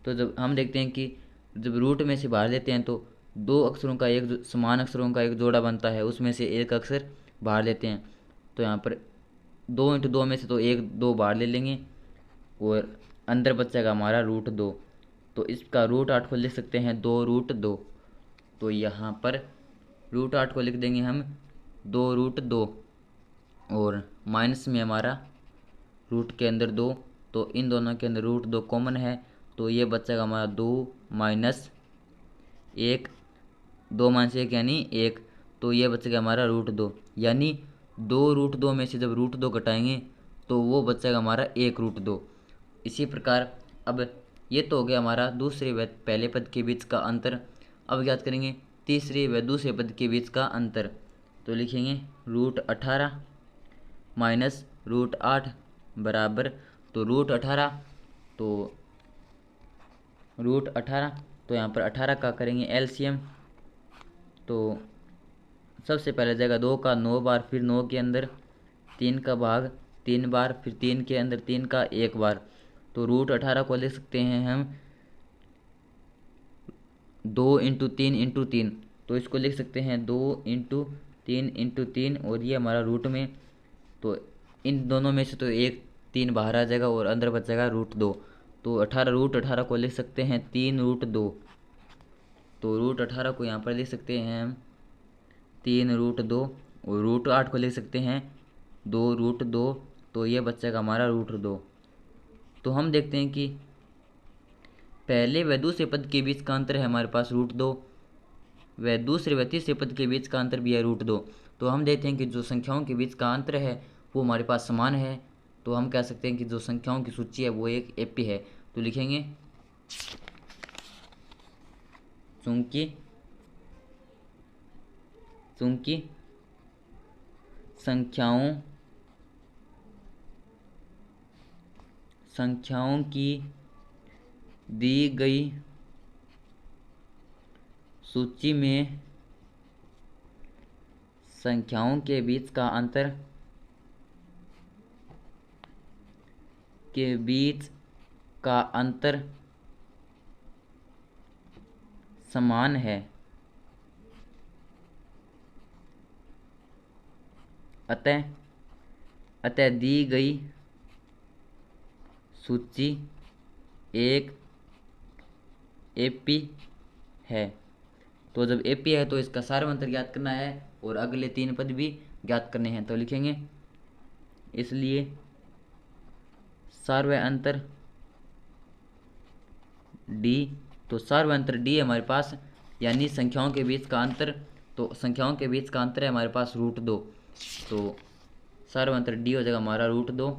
तो जब हम देखते हैं कि जब रूट में से बाहर लेते हैं तो दो अक्षरों का एक समान अक्षरों का एक जोड़ा बनता है, उसमें से एक अक्षर बाहर लेते हैं। तो यहाँ पर 2 इंटू 2 में से तो 2 बाहर ले लेंगे और अंदर बचेगा हमारा √2। तो इसका √8 को लिख सकते हैं 2√2। तो यहाँ पर √8 को लिख देंगे हम 2√2, और माइनस में हमारा रूट के अंदर 2, तो इन दोनों के अंदर √2 कॉमन है, तो ये बचेगा हमारा 2 माइनस 1, 2 माइनस 1 यानी 1, तो ये बचेगा हमारा √2, यानी 2√2 में से जब √2 घटाएंगे तो वो बचेगा हमारा 1√2। इसी प्रकार अब ये तो हो गया हमारा दूसरे व पहले पद के बीच का अंतर। अब ज्ञात करेंगे तीसरे व दूसरे पद के बीच का अंतर। तो लिखेंगे √18 माइनस √8 बराबर, तो √18 तो √18 तो यहाँ पर 18 का करेंगे एलसीएम। तो सबसे पहले जाएगा 2 का 9 बार, फिर 9 के अंदर 3 का भाग 3 बार, फिर 3 के अंदर 3 का 1 बार। तो √18 को लिख सकते हैं हम 2 × 3 × 3। तो इसको लिख सकते हैं 2 × 3 × 3 और ये हमारा रूट में, तो इन दोनों में से तो एक 3 बाहर आ जाएगा और अंदर बच जाएगा √2। तो 18 √18 को लिख सकते हैं 3√2। तो √18 को यहाँ पर लिख सकते हैं हम 3√2 और √8 को लिख सकते हैं 2√2। तो ये बच जाएगा हमारा √2। तो हम देखते हैं कि पहले व दूसरे पद के बीच का अंतर है हमारे पास √2, व दूसरे व तीसरे पद के बीच का अंतर भी है √2। तो हम देखते हैं कि जो संख्याओं के बीच का अंतर है वो हमारे पास समान है। तो हम कह सकते हैं कि जो संख्याओं की सूची है वो एक एपी है। तो लिखेंगे चूंकि संख्याओं की दी गई सूची में संख्याओं के बीच का अंतर समान है, अतः दी गई सूची एक एपी है। तो जब एपी है तो इसका सार्वंतर ज्ञात करना है और अगले 3 पद भी ज्ञात करने हैं। तो लिखेंगे इसलिए सार्वंतर डी। तो सार्वंतर डी है हमारे पास, यानी संख्याओं के बीच का अंतर। तो संख्याओं के बीच का अंतर है हमारे पास √2। तो सार्वंतर डी हो जाएगा हमारा √2,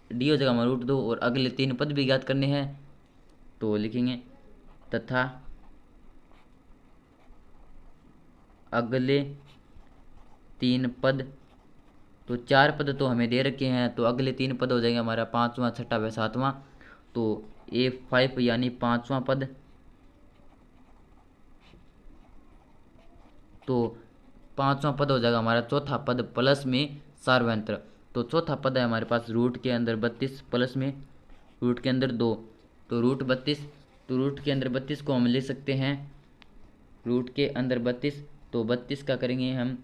डी हो जाएगा हमारा √2 और अगले 3 पद भी ज्ञात करने हैं। तो लिखेंगे तथा अगले 3 पद, तो 4 पद तो हमें दे रखे हैं, तो अगले 3 पद हो जाएंगे हमारा 5वां 6वां व 7वां। तो A5 यानी 5वां पद, तो 5वां पद हो जाएगा हमारा चौथा पद प्लस में सार्वंतर। तो चौथा पद है हमारे पास रूट के अंदर 32 प्लस में रूट के अंदर 2, तो √32। तो रूट के अंदर 32 को हम ले सकते हैं रूट के अंदर 32। तो 32 का करेंगे हम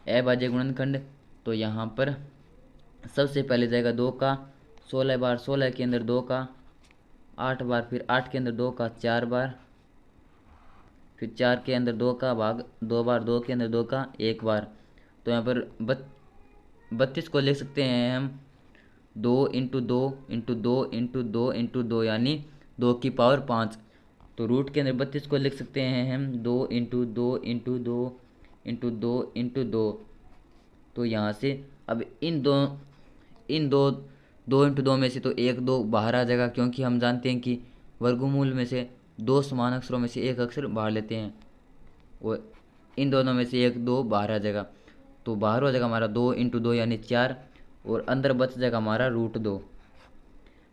अभाज्य गुणनखंड। तो यहाँ पर सबसे पहले जाएगा 2 का 16 बार, 16 के अंदर 2 का 8 बार, फिर 8 के अंदर 2 का 4 बार, फिर 4 के अंदर 2 का भाग 2 बार, 2 के अंदर 2 का 1 बार। तो यहाँ पर 32 को ले सकते हैं हम 2 × 2 × 2 × 2 × 2 यानी 2 की पावर 5। तो रूट के अंदर 32 को लिख सकते हैं हम 2 × 2 × 2 × 2 × 2। तो यहाँ से अब इन दो 2 × 2 में से तो 1 2 बाहर आ जाएगा, क्योंकि हम जानते हैं कि वर्गमूल में से 2 समान अक्षरों में से एक अक्षर बाहर लेते हैं और इन दोनों में से 1 2 बाहर आ जाएगा। तो बाहर हो जाएगा हमारा 2 × 2 यानी 4 और अंदर बच जाएगा हमारा √2,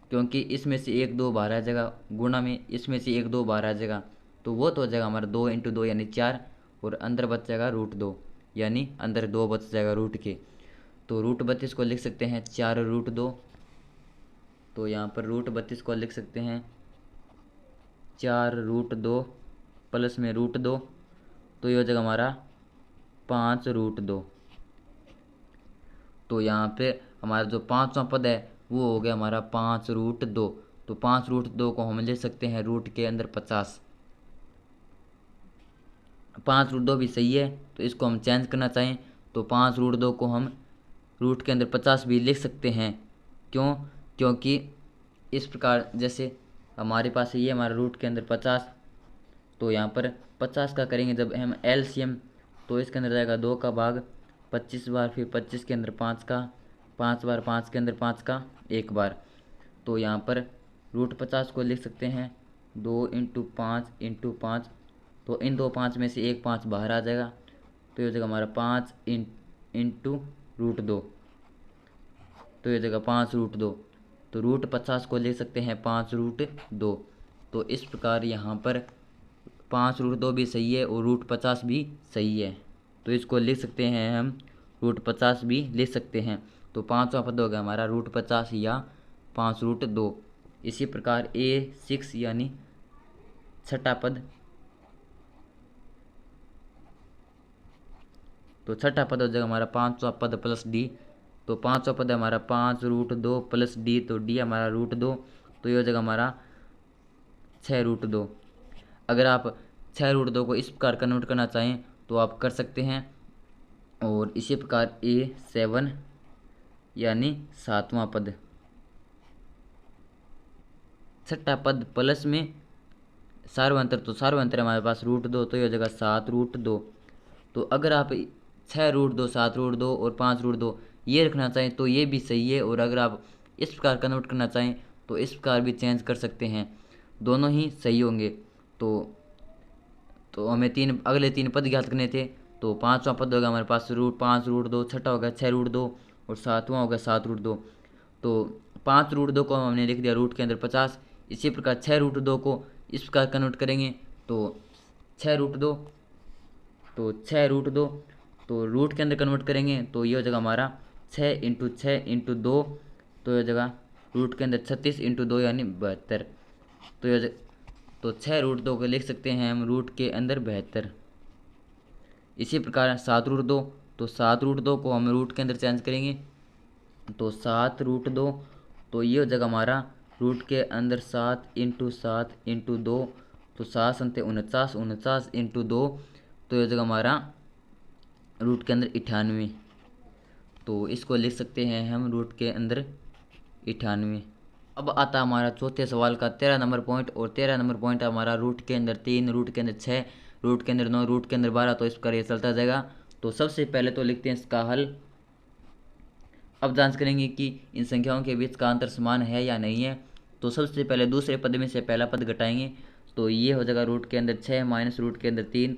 क्योंकि इसमें से 1 2 बाहर आ जाएगा गुणा में इसमें से 1 2 बाहर आ जाएगा। तो वो तो हो जाएगा हमारा 2 × 2 यानी 4 और अंदर बच जाएगा √2, यानी अंदर 2 बच जाएगा रूट के। तो √32 को लिख सकते हैं 4√2। तो यहाँ पर √32 को लिख सकते हैं 4√2 प्लस में √2। तो ये हो जाएगा हमारा 5√2। तो यहाँ पे हमारा जो 5वां पद है वो हो गया हमारा 5√2। तो 5√2 को हम ले सकते हैं रूट के अंदर 50। 5√2 भी सही है, तो इसको हम चेंज करना चाहें तो 5√2 को हम रूट के अंदर 50 भी लिख सकते हैं। क्यों? क्योंकि इस प्रकार जैसे हमारे पास ये हमारा रूट के अंदर 50, तो यहाँ पर 50 का करेंगे जब हम एलसीएम तो इसके अंदर जाएगा 2 का भाग 25 बार, फिर 25 के अंदर 5 का 5 बार, 5 के अंदर 5 का 1 बार। तो यहाँ पर √50 को लिख सकते हैं 2 इंटू 5 इंटू 5। तो इन दो 5 में से एक 5 बाहर आ जाएगा, तो ये हो जाएगा हमारा 5 इंटू √2। तो ये जगह 5√2। तो √50 को ले सकते हैं 5√2। तो इस प्रकार यहाँ पर 5√2 भी सही है और √50 भी सही है। तो इसको लिख सकते हैं हम, √50 भी लिख सकते हैं। तो 5वां पद होगा हमारा √50 या 5√2। इसी प्रकार A6 यानी छठा पद, तो छठा पद हो जाएगा हमारा 5वां पद प्लस D। तो 5वां पद है हमारा 5√2 प्लस D, तो D हमारा √2। तो ये हो जाएगा हमारा 6√2। अगर आप 6√2 को इस प्रकार कन्वर्ट करना चाहें तो आप कर सकते हैं। और इसी प्रकार A7 यानी 7वां पद, छठा पद प्लस में सार्वंतर, तो सार्वंतर हमारे पास √2, तो ये हो जाएगा 7√2। तो अगर आप 6√2, 7√2 और 5√2 ये रखना चाहें तो ये भी सही है। और अगर आप इस प्रकार कन्वर्ट करना चाहें तो इस प्रकार भी चेंज कर सकते हैं, दोनों ही सही होंगे। तो हमें अगले तीन पद ज्ञात करने थे। तो 5वां पद होगा हमारे पास √5√2, छठा होगा 6√2 और 7वां होगा 7√2। तो 5√2 को हमने लिख दिया रूट के अंदर 50। इसी प्रकार 6√2 को इस प्रकार कन्वर्ट करेंगे तो 6√2, तो 6√2 तो रूट के अंदर कन्वर्ट करेंगे तो ये हो जाएगा हमारा 6 इंटू 6 इंटू 2। तो ये हो जाएगा रूट के अंदर 36 इंटू 2 यानी 72। तो ये तो 6√2 को लिख सकते हैं हम रूट के अंदर 72। इसी प्रकार 7√2, तो 7√2 को हम रूट के अंदर चेंज करेंगे तो 7√2, तो ये हो जाएगा हमारा रूट के अंदर 7 इंटू 7 इंटू 2। तो 7 संते 49, 49 इंटू 2, तो ये हो जाएगा हमारा रूट के अंदर 98। तो इसको लिख सकते हैं हम रूट के अंदर 98। अब आता हमारा चौथे सवाल का 13 नंबर पॉइंट। और 13 नंबर पॉइंट हमारा रूट के अंदर 3, रूट के अंदर 6, रूट के अंदर 9, रूट के अंदर 12। तो इस प्रकार ये चलता जाएगा। तो सबसे पहले तो लिखते हैं इसका हल। अब जांच करेंगे कि इन संख्याओं के बीच का अंतर समान है या नहीं है। तो सबसे पहले दूसरे पद में से पहला पद घटाएंगे तो ये हो जाएगा रूट के अंदर 6 माइनस रूट के अंदर 3।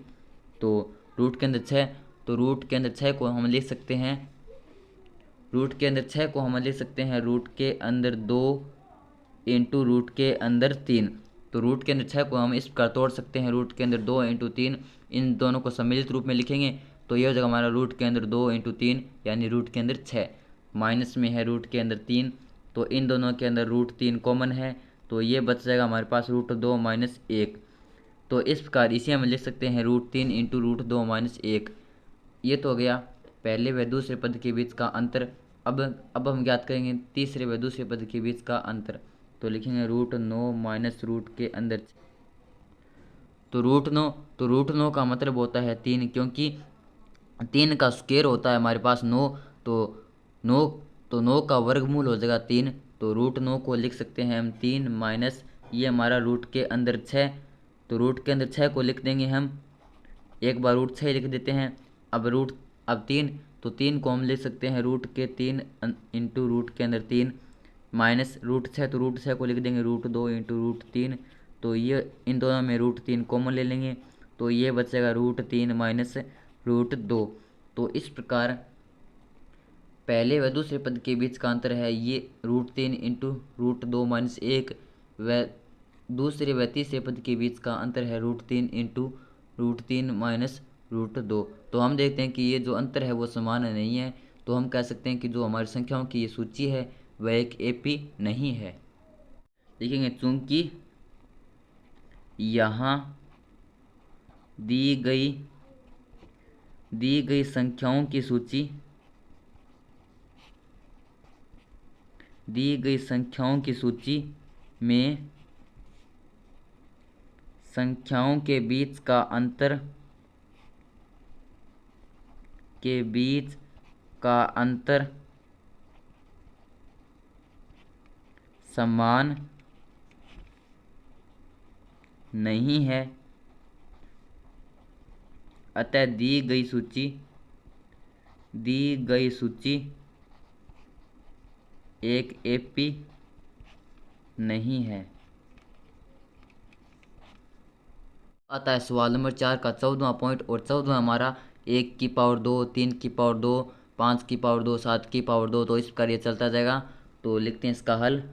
तो रूट के अंदर 6, तो रूट के अंदर 6 को हम लिख सकते हैं, रूट के अंदर 6 को हम लिख सकते हैं रूट के अंदर 2 इंटू रूट के अंदर 3। तो रूट के अंदर 6 को हम इस प्रकार तोड़ सकते हैं, रूट के अंदर 2 इंटू 3। इन दोनों को सम्मिलित रूप में लिखेंगे तो ये हो जाएगा हमारा रूट के अंदर 2 इंटू 3 यानी रूट के अंदर 6। माइनस में है रूट के अंदर 3, तो इन दोनों के अंदर रूट 3 कॉमन है, तो ये बच जाएगा हमारे पास √2 माइनस 1। तो इस प्रकार इसे हम लिख सकते हैं √3 इंटू √2 माइनस 1। ये तो हो गया पहले व दूसरे पद के बीच का अंतर। अब हम ज्ञात करेंगे तीसरे व दूसरे पद के बीच का अंतर। तो लिखेंगे √9 माइनस रूट के अंदर, तो √9 का मतलब होता है 3, क्योंकि 3 का स्क्वायर होता है हमारे पास 9। तो 9 तो 9 का वर्गमूल हो जाएगा 3। तो √9 को लिख सकते हैं हम 3 माइनस ये हमारा रूट के अंदर 6। तो रूट के अंदर 6 को लिख देंगे हम, एक बार √6 लिख देते हैं। अब 3, तो 3 को हम लिख सकते हैं रूट के 3 इंटू रूट के अंदर 3 माइनस √6, तो √6 को लिख देंगे √2 इंटू √3। तो ये इन दोनों में √3 कॉमन ले लेंगे तो ये बचेगा √3 माइनस √2। तो इस प्रकार पहले व दूसरे पद के बीच का अंतर है ये √3 इंटू √2 माइनस 1, व दूसरे व तीसरे पद के बीच का अंतर है √3 इंटू √3 माइनस √2। तो हम देखते हैं कि ये जो अंतर है वो समान नहीं है। तो हम कह सकते हैं कि जो हमारी संख्याओं की ये सूची है वह एक एपी नहीं है। देखेंगे चूंकि यहाँ दी गई संख्याओं की सूची, दी गई संख्याओं की सूची में संख्याओं के बीच का अंतर समान नहीं है, अतः दी गई सूची एक एपी नहीं है। आता है सवाल नंबर 4 का 14वां पॉइंट, और 14वां हमारा 1 की पावर 2, 3 की पावर 2, 5 की पावर 2, 7 की पावर 2, तो इस प्रकार ये चलता जाएगा। तो लिखते हैं इसका हल।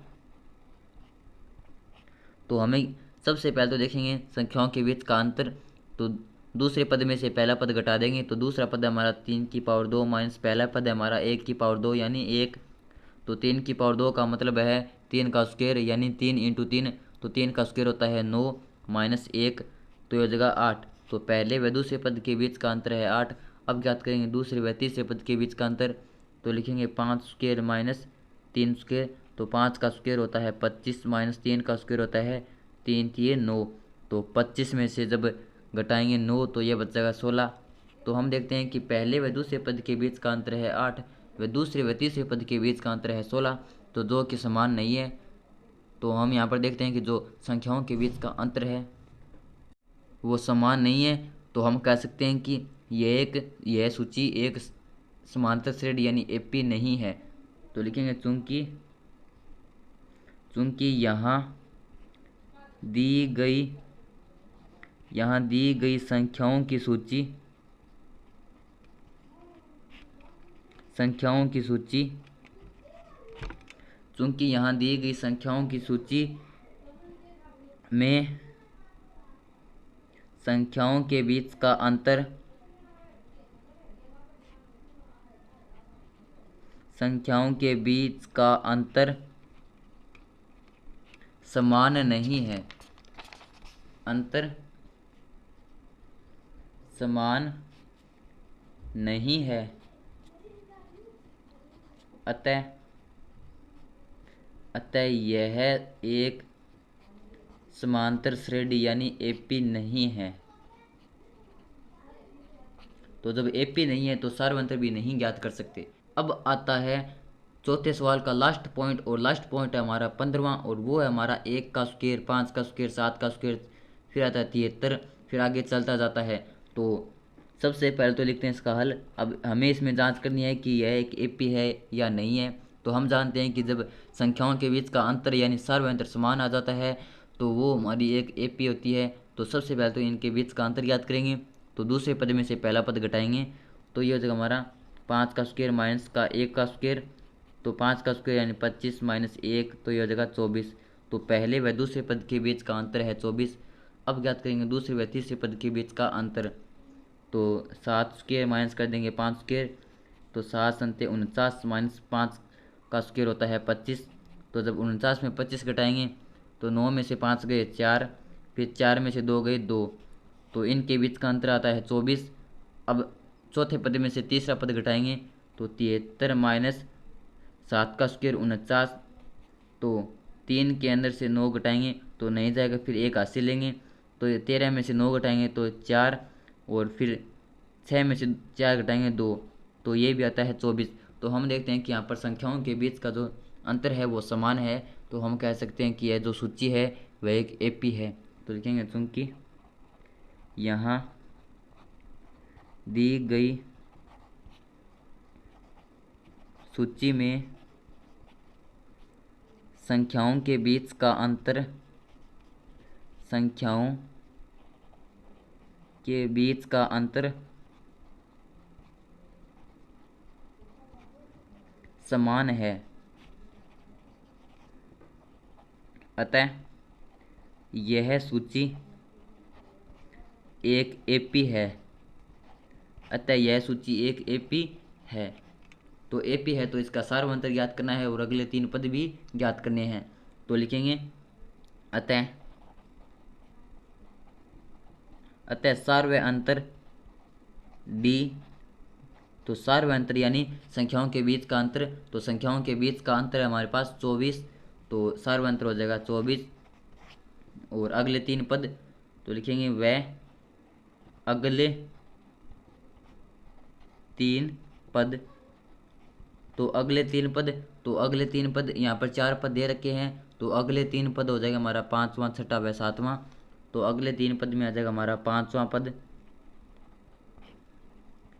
तो हमें सबसे पहले तो देखेंगे संख्याओं के बीच का अंतर। तो दूसरे पद में से पहला पद घटा देंगे, तो दूसरा पद हमारा 3 की पावर 2 माइनस पहला पद हमारा 1 की पावर 2 यानी 1। तो 3 की पावर 2 का मतलब है 3 का स्क्वायर यानी 3 इंटू 3, तो 3 का स्क्वायर होता है 9 माइनस 1, तो यह जगह 8। तो पहले व दूसरे पद के बीच का अंतर है 8। अब ज्ञात करेंगे दूसरे व तीसरे पद के बीच का अंतर। तो लिखेंगे 5 स्क्वायर माइनस 3 स्क्वायर, तो 5 का स्क्वायर होता है 25 माइनस 3 का स्क्वायर होता है 3 3 9। तो 25 में से जब घटाएंगे 9 तो यह बच जाएगा 16। तो हम देखते हैं कि पहले व दूसरे पद के बीच का अंतर है 8 व दूसरे व तीसरे पद के बीच का अंतर है 16, तो दो के समान नहीं है। तो हम यहाँ पर देखते हैं कि जो संख्याओं के बीच का अंतर है वो समान नहीं है। तो हम कह सकते हैं कि यह सूची एक समांतर श्रेणी यानी एपी नहीं है। तो लिखेंगे चूंकि यहाँ दी गई संख्याओं की सूची चूंकि यहाँ दी गई संख्याओं की सूची में संख्याओं के बीच का अंतर समान नहीं है, अतः यह एक समांतर श्रेणी यानी एपी नहीं है। तो जब एपी नहीं है तो सार्वंतर भी नहीं ज्ञात कर सकते। अब आता है चौथे सवाल का लास्ट पॉइंट, और लास्ट पॉइंट है हमारा 15वां, और वो है हमारा 1 का स्क्वायर, 5 का स्क्वायर, 7 का स्क्वायर, फिर आता है 73, फिर आगे चलता जाता है। तो सबसे पहले तो लिखते हैं इसका हल। अब हमें इसमें जांच करनी है कि यह एक एपी है या नहीं है। तो हम जानते हैं कि जब संख्याओं के बीच का अंतर यानी सर्वांतर समान आ जाता है तो वो हमारी एक एपी होती है। तो सबसे पहले तो इनके बीच का अंतर ज्ञात करेंगे। तो दूसरे पद में से पहला पद घटाएंगे, तो ये हो जाएगा हमारा 5 का स्क्वायर माइनस का 1 का स्क्वायर, तो 5 का स्क्वायर यानी 25 माइनस 1, तो ये हो जाएगा 24। तो पहले व दूसरे पद के बीच का अंतर है 24। अब ज्ञात करेंगे दूसरे व तीसरे पद के बीच का अंतर। तो 7 स्क्वायर माइनस कर देंगे 5 स्क्वायर, तो 7 संते 49 माइनस 5 का स्क्वायर होता है 25। तो जब 49 में 25 घटाएंगे तो 9 में से 5 गए 4, फिर 4 में से 2 गए 2, तो इनके बीच का अंतर आता है 24। अब चौथे पद में से तीसरा पद घटाएंगे तो 73 माइनस 7 का स्क्वायर 49, तो 3 के अंदर से 9 घटाएंगे तो नहीं जाएगा, फिर 1 हाथ से लेंगे, तो 13 में से 9 घटाएंगे तो 4, और फिर 6 में से 4 घटाएंगे 2, तो ये भी आता है 24। तो हम देखते हैं कि यहाँ पर संख्याओं के बीच का जो अंतर है वो समान है। तो हम कह सकते हैं कि यह जो सूची है वह एक एपी है। तो लिखेंगे चूंकि यहाँ दी गई सूची में संख्याओं के बीच का अंतर समान है, अतः यह सूची एक एपी है। तो एपी है तो इसका सार्वंतर ज्ञात करना है और अगले 3 पद भी ज्ञात करने हैं। तो लिखेंगे अतः सार्व अंतर डी। तो सार्व अंतर यानी संख्याओं के बीच का अंतर, तो संख्याओं के बीच का अंतर है हमारे पास 24, तो सार्व अंतर हो जाएगा 24। और अगले 3 पद तो लिखेंगे वह अगले 3 पद। तो अगले 3 पद यहाँ पर 4 पद दे रखे हैं, तो अगले 3 पद हो जाएगा हमारा 5वां, 6वां व 7वां। तो अगले 3 पद में आ जाएगा हमारा 5वां पद,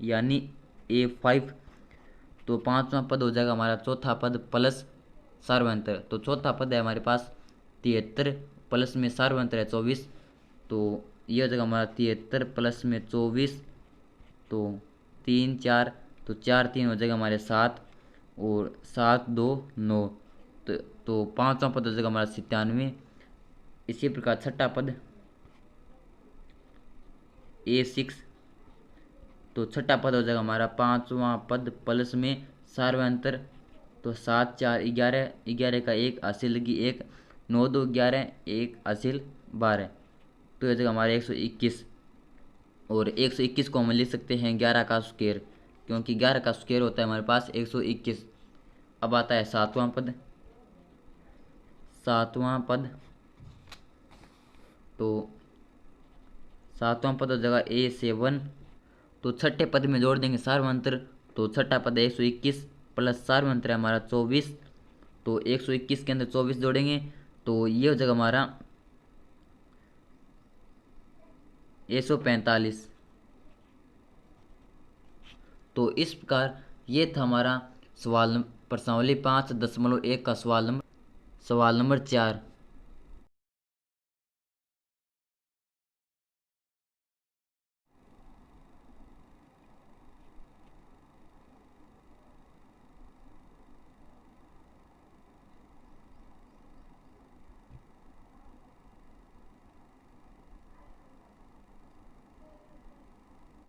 यानी A5। तो पांचवा पद हो जाएगा हमारा चौथा पद प्लस सार्वंतर। तो चौथा पद है हमारे पास 73 प्लस में सार्वंतर है 24। तो ये हो जाएगा हमारा 73 प्लस में 24। तो 3 4, तो 4 3 हो जाएगा हमारे 7 और 7 2 9। तो पांचवा पद हो जाएगा हमारा 97। इसी प्रकार छठा पद A6। तो छठा पद हो जाएगा हमारा पांचवा पद प्लस में सार्वंतर। तो 7 4 11, 11 का 1 हासिल लगी 1, 9 2 11, 1 हासिल 12। तो हो जाएगा हमारा 121। और 121 को हम लिख सकते हैं 11 का स्क्वायर, क्योंकि 11 का स्क्वायर होता है हमारे पास 121। अब आता है सातवां पद। सातवां पद, तो सातवां पद हो जाएगा A7। तो छठे पद में जोड़ देंगे सार्वंतर। तो छठा पद है 121 प्लस सार्वंतर है हमारा 24। तो 121 के अंदर 24 जोड़ेंगे तो ये हो जाएगा हमारा 145। तो इस प्रकार ये था हमारा सवाल प्रश्नावली 5.1 का सवाल नंबर 4।